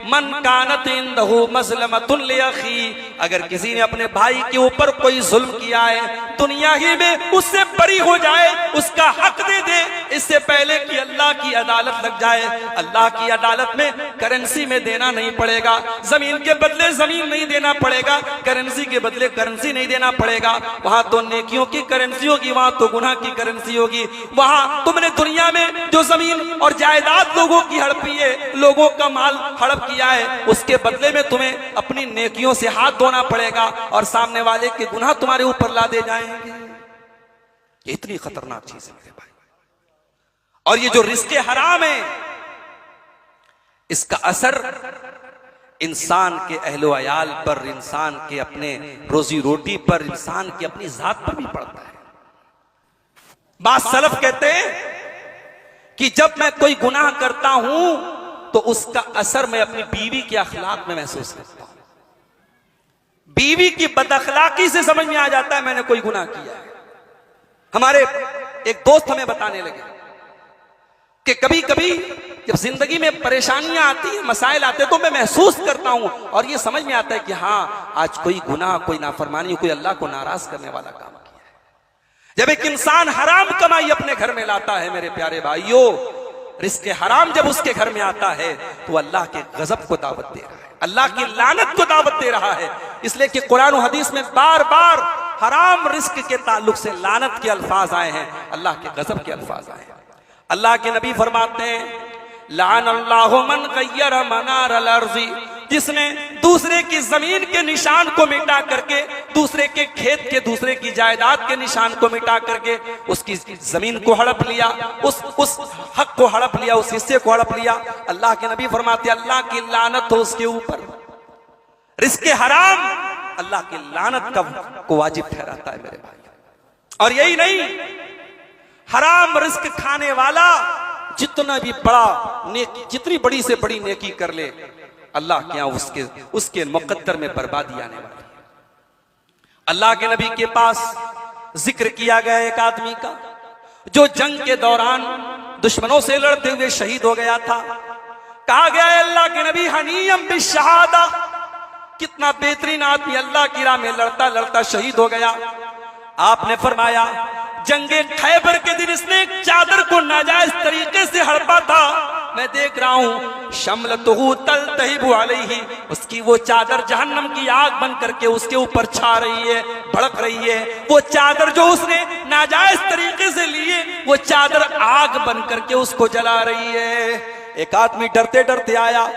मन कानत इंदहु मज़लमतुन लिअखी, अगर किसी ने अपने भाई के ऊपर कोई जुल्म किया है, दुनिया ही में उससे बरी हो जाए, उसका हक दे दे, इससे पहले कि अल्लाह की अदालत लग जाए। अल्लाह की अदालत में करेंसी में देना नहीं पड़ेगा, जमीन के बदले जमीन नहीं देना पड़ेगा, करेंसी के बदले करेंसी नहीं देना पड़ेगा। वहां तो नेकियों की करेंसी होगी, वहां तो गुनाह की करेंसी होगी। वहां तुमने दुनिया में जो जमीन और जायदाद लोगों की हड़पी है, लोगों का माल हड़प किया है, उसके बदले में तुम्हें अपनी नेकियों से हाथ धोना पड़ेगा और सामने वाले के गुनाह तुम्हारे ऊपर ला दे जाएंगे। ये इतनी खतरनाक चीज है मेरे भाई। और ये जो रिस्के हराम है, इसका असर इंसान के अहलो अयाल पर, इंसान के अपने रोजी रोटी पर, इंसान की अपनी जात पर भी पड़ता है। बात सलफ कहते हैं कि जब मैं कोई गुनाह करता हूं तो उसका असर मैं अपनी बीवी के अखलाक में महसूस करता हूं। बीवी की बदअखलाकी से समझ में आ जाता है मैंने कोई गुनाह किया है। हमारे एक दोस्त हमें बताने लगे कि कभी कभी जब जिंदगी में परेशानियां आती हैं, मसाइल आते हैं, तो मैं महसूस करता हूं और ये समझ में आता है कि हां, आज कोई गुनाह, कोई नाफरमानी, कोई अल्लाह को नाराज करने वाला काम किया है। जब एक इंसान हराम कमाई अपने घर में लाता है मेरे प्यारे भाइयों, रिस्के हराम जब उसके घर में आता है तो अल्लाह के गजब को दावत दे रहा है, अल्लाह की लानत को दावत दे रहा है। इसलिए कि कुरान और हदीस में बार बार हराम रिस्क के ताल्लुक से लानत के अल्फाज आए हैं, अल्लाह के गजब के अल्फाज आए हैं। अल्लाह के नबी फरमाते हैं, लानल्लाहु मन गय्यर मनार अल-अर्ज़ी, जिसने दूसरे की जमीन के निशान को मिटा करके, दूसरे के खेत के, दूसरे की जायदाद के निशान को मिटा करके उसकी जमीन को हड़प लिया, उस हक को हड़प लिया, उस हिस्से को हड़प लिया। अल्लाह के नबी फरमाते, अल्लाह की लानत हो उसके ऊपर। रिस्के हराम अल्लाह की लानत को वाजिब ठहराता है मेरे भाई। और यही नहीं, हराम रिस्क खाने वाला जितना भी बड़ा नेकी, जितनी बड़ी से बड़ी नेकी कर ले, अल्लाह के यहां उसके मुकद्दर में बर्बादी आने वाली है। अल्लाह के नबी के पास जिक्र किया गया एक आदमी का जो जंग के दौरान दुश्मनों से लड़ते हुए शहीद हो गया था। कहा गया है अल्लाह के नबी हनीयम बिशहादा, कितना बेहतरीन आदमी अल्लाह की राह में लड़ता लड़ता शहीद हो गया। आपने फरमाया, जंगे खैबर के दिन इसने एक चादर को नाजायज तरीके से हड़पा था, मैं देख रहा हूं शमलतहु तलतहिबु अलैहि, उसकी वो चादर जहन्नम की आग बन करके उसके ऊपर छा रही है, भड़क रही है। वो चादर जो उसने नाजायज तरीके से ली है, वो चादर आग बन करके उसको जला रही है। एक आदमी डरते डरते आया,